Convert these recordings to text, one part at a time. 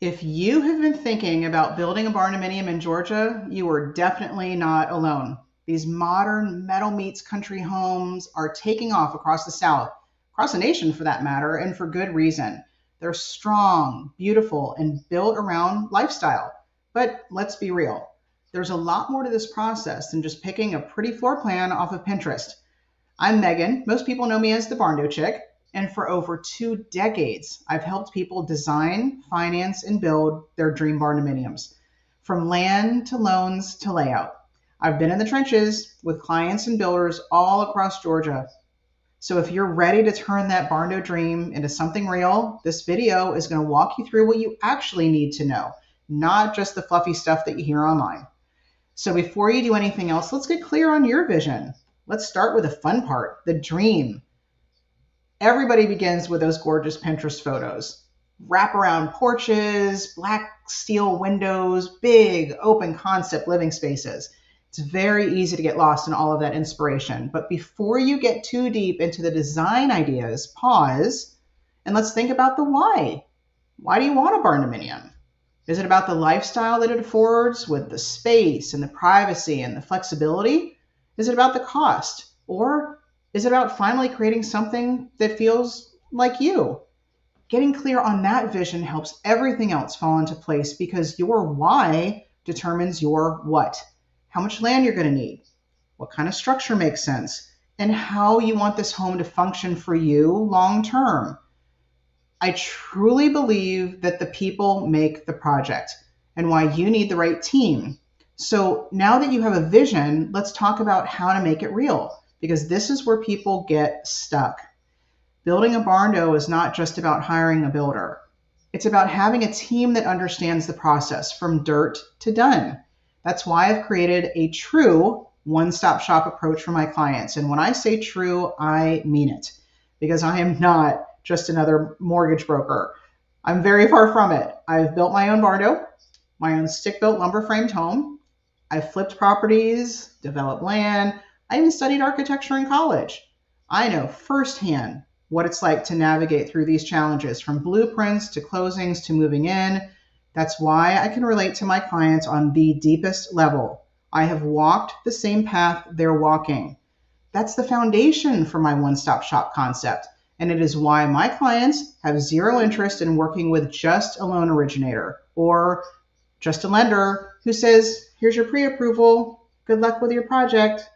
If you have been thinking about building a barndominium in Georgia, you are definitely not alone. These modern metal meets country homes are taking off across the South, across the nation for that matter, and for good reason. They're strong, beautiful, and built around lifestyle. But let's be real. There's a lot more to this process than just picking a pretty floor plan off of Pinterest. I'm Megan. Most people know me as the Barndo Chick. And for over 2 decades, I've helped people design, finance, and build their dream barndominiums. From land to loans to layout. I've been in the trenches with clients and builders all across Georgia. So if you're ready to turn that Barndo dream into something real, this video is going to walk you through what you actually need to know, not just the fluffy stuff that you hear online. So before you do anything else, let's get clear on your vision. Let's start with the fun part, the dream. Everybody begins with those gorgeous Pinterest photos. Wraparound porches, black steel windows, big open concept living spaces. It's very easy to get lost in all of that inspiration. But before you get too deep into the design ideas, pause and let's think about the why. Why do you want a barndominium? Is it about the lifestyle that it affords with the space and the privacy and the flexibility? Is it about the cost? Or is it about finally creating something that feels like you? Getting clear on that vision helps everything else fall into place because your why determines your what. How much land you're going to need, what kind of structure makes sense, and how you want this home to function for you long term. I truly believe that the people make the project and why you need the right team. So now that you have a vision, let's talk about how to make it real, because this is where people get stuck. Building a barndo is not just about hiring a builder. It's about having a team that understands the process from dirt to done. That's why I've created a true one-stop shop approach for my clients. And when I say true, I mean it, because I am not just another mortgage broker. I'm very far from it. I've built my own barndo, my own stick-built lumber-framed home. I've flipped properties, developed land. I even studied architecture in college. I know firsthand what it's like to navigate through these challenges, from blueprints to closings to moving in. That's why I can relate to my clients on the deepest level. I have walked the same path they're walking. That's the foundation for my one-stop shop concept. And it is why my clients have zero interest in working with just a loan originator or just a lender who says, here's your pre-approval, good luck with your project.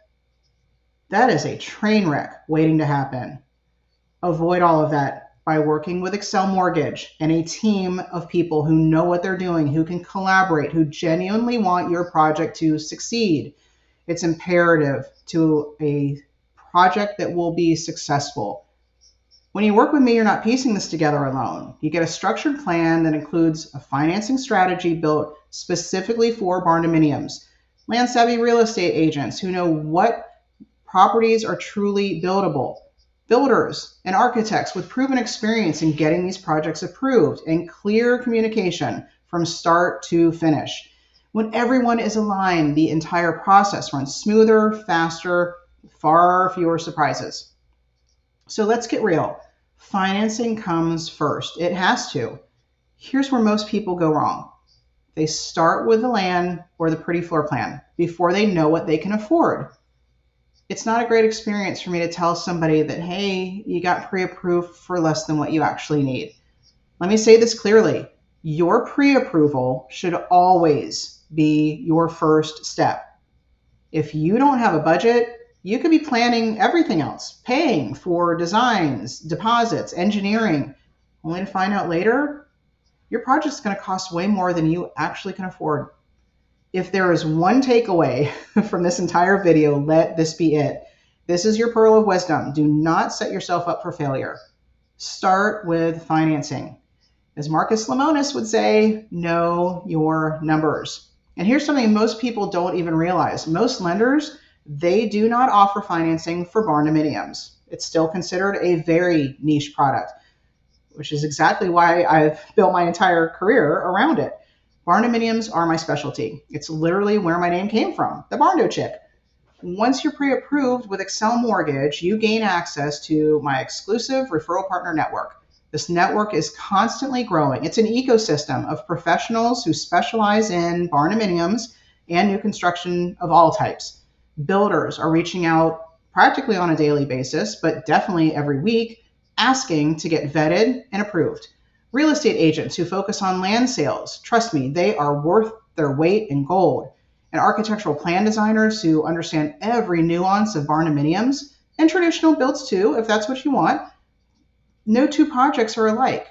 That is a train wreck waiting to happen. Avoid all of that by working with Excel Mortgage and a team of people who know what they're doing, who can collaborate, who genuinely want your project to succeed. It's imperative to a project that will be successful. When you work with me, you're not piecing this together alone. You get a structured plan that includes a financing strategy built specifically for barndominiums, land-savvy real estate agents who know what properties are truly buildable, builders and architects with proven experience in getting these projects approved, and clear communication from start to finish. When everyone is aligned, the entire process runs smoother, faster, far fewer surprises. So let's get real. Financing comes first. It has to. Here's where most people go wrong. They start with the land or the pretty floor plan before they know what they can afford. It's not a great experience for me to tell somebody that, hey, you got pre-approved for less than what you actually need. Let me say this clearly. Your pre-approval should always be your first step. If you don't have a budget, you could be planning everything else, paying for designs, deposits, engineering, only to find out later your project's going to cost way more than you actually can afford. If there is one takeaway from this entire video, let this be it. This is your pearl of wisdom. Do not set yourself up for failure. Start with financing. As Marcus Lemonis would say, know your numbers. And here's something most people don't even realize. Most lenders, they do not offer financing for barndominiums. It's still considered a very niche product, which is exactly why I've built my entire career around it. Barndominiums are my specialty. It's literally where my name came from, the Barndo Chick. Once you're pre-approved with Excel Mortgage, you gain access to my exclusive referral partner network. This network is constantly growing. It's an ecosystem of professionals who specialize in barndominiums and new construction of all types. Builders are reaching out practically on a daily basis, but definitely every week, asking to get vetted and approved. Real estate agents who focus on land sales, trust me, they are worth their weight in gold. And architectural plan designers who understand every nuance of barndominiums and traditional builds too, if that's what you want. No two projects are alike.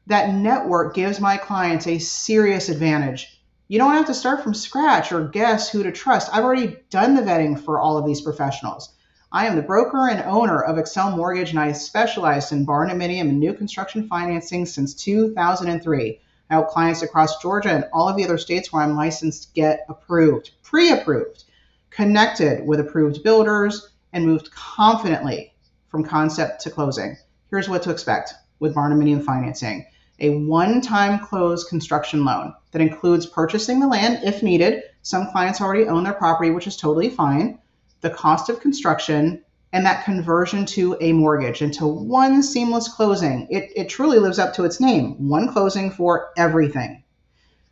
That network gives my clients a serious advantage. You don't have to start from scratch or guess who to trust. I've already done the vetting for all of these professionals. I am the broker and owner of Excel Mortgage, and I specialize in barndominium and new construction financing since 2003. I help clients across Georgia and all of the other states where I'm licensed get approved, pre-approved, connected with approved builders, and moved confidently from concept to closing. Here's what to expect with Barndominium financing: a one-time close construction loan that includes purchasing the land if needed. Some clients already own their property, which is totally fine. The cost of construction and that conversion to a mortgage into one seamless closing. It truly lives up to its name. One closing for everything.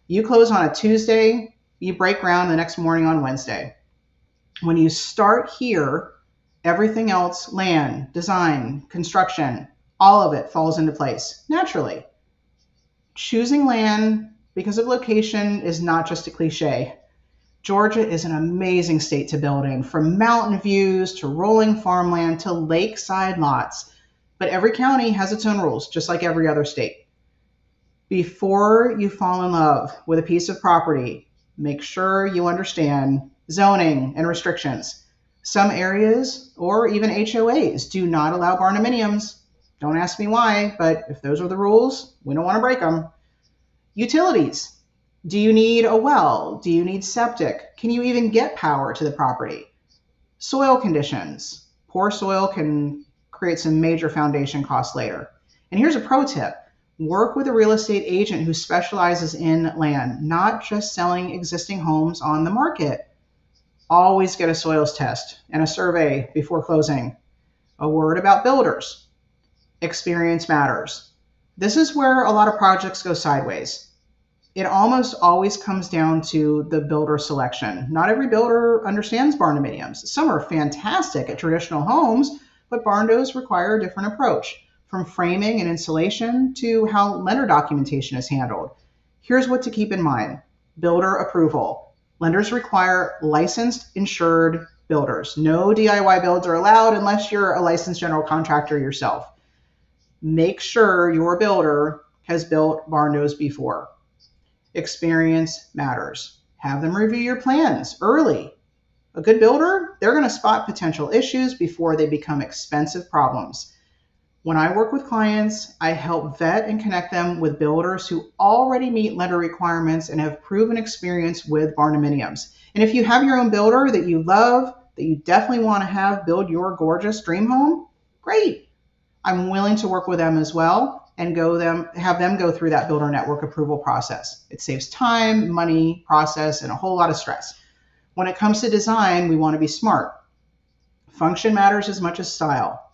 You close on a Tuesday, you break ground the next morning on Wednesday. When you start here, everything else, land, design, construction, all of it falls into place naturally. Choosing land because of location is not just a cliche. Georgia is an amazing state to build in, from mountain views to rolling farmland to lakeside lots. But every county has its own rules, just like every other state. Before you fall in love with a piece of property, make sure you understand zoning and restrictions. Some areas, or even HOAs, do not allow barndominiums. Don't ask me why, but if those are the rules, we don't want to break them. Utilities. Do you need a well? Do you need septic? Can you even get power to the property? Soil conditions. Poor soil can create some major foundation costs later. And here's a pro tip. Work with a real estate agent who specializes in land, not just selling existing homes on the market. Always get a soils test and a survey before closing. A word about builders. Experience matters. This is where a lot of projects go sideways. It almost always comes down to the builder selection. Not every builder understands barndominiums. Some are fantastic at traditional homes, but barndos require a different approach, from framing and insulation to how lender documentation is handled. Here's what to keep in mind. Builder approval. Lenders require licensed, insured builders. No DIY builds are allowed unless you're a licensed general contractor yourself. Make sure your builder has built barndos before. Experience matters. Have them review your plans early. A good builder, they're going to spot potential issues before they become expensive problems. When I work with clients, I help vet and connect them with builders who already meet lender requirements and have proven experience with barndominiums. And if you have your own builder that you love, that you definitely want to have build your gorgeous dream home, great. I'm willing to work with them as well and have them go through that builder network approval process. It saves time, money, process, and a whole lot of stress. When it comes to design, we want to be smart. Function matters as much as style.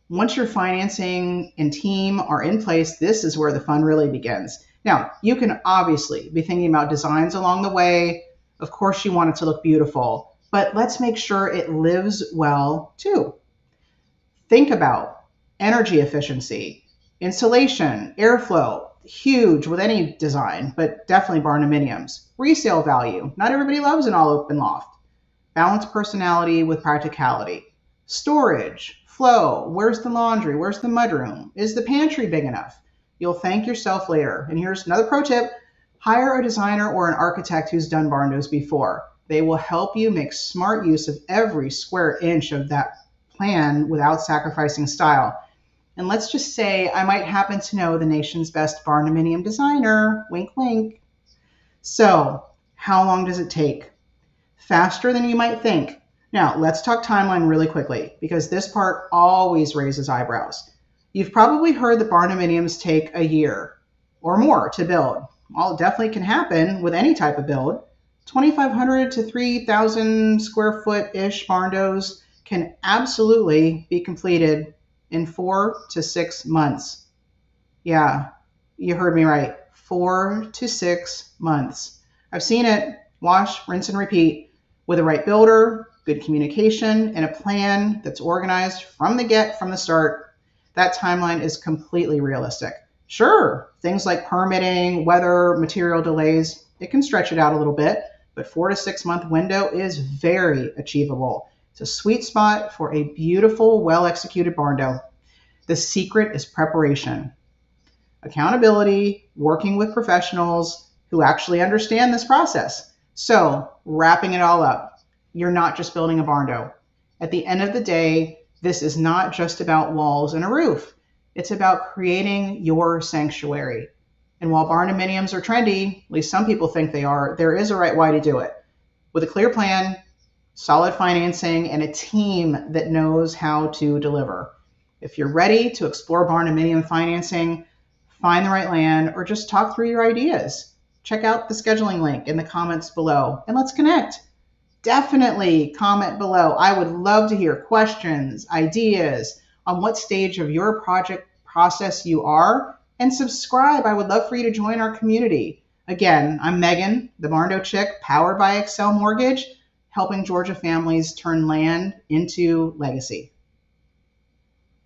Once your financing and team are in place, this is where the fun really begins. Now, you can obviously be thinking about designs along the way. Of course, you want it to look beautiful, but let's make sure it lives well too. Think about energy efficiency, insulation, airflow, huge with any design, but definitely barndominiums. Resale value. Not everybody loves an all open loft. Balance personality with practicality. Storage, flow. Where's the laundry? Where's the mudroom? Is the pantry big enough? You'll thank yourself later. And here's another pro tip. Hire a designer or an architect who's done barndos before. They will help you make smart use of every square inch of that plan without sacrificing style. And let's just say I might happen to know the nation's best barndominium designer. Wink, wink. So, how long does it take? Faster than you might think. Now, let's talk timeline really quickly, because this part always raises eyebrows. You've probably heard that barndominiums take a year or more to build. Well, it definitely can happen with any type of build. 2,500 to 3,000 square foot-ish barndos can absolutely be completed in 4 to 6 months. Yeah, you heard me right. 4 to 6 months. I've seen it. Wash, rinse, and repeat. With the right builder, good communication, and a plan that's organized from the start, that timeline is completely realistic. Sure, things like permitting, weather, material delays, it can stretch it out a little bit, but 4 to 6 month window is very achievable. It's a sweet spot for a beautiful, well executed barn dough. The secret is preparation, accountability, working with professionals who actually understand this process. So, wrapping it all up, you're not just building a barn dough. At the end of the day, this is not just about walls and a roof. It's about creating your sanctuary. And while barndominiums are trendy, at least some people think they are, there is a right way to do it. With a clear plan, solid financing, and a team that knows how to deliver. If you're ready to explore barndominium financing, find the right land, or just talk through your ideas, check out the scheduling link in the comments below and let's connect. Definitely comment below. I would love to hear questions, ideas on what stage of your project process you are, and subscribe. I would love for you to join our community. Again, I'm Megan, the Barndo Chick, powered by Excel Mortgage, helping Georgia families turn land into legacy.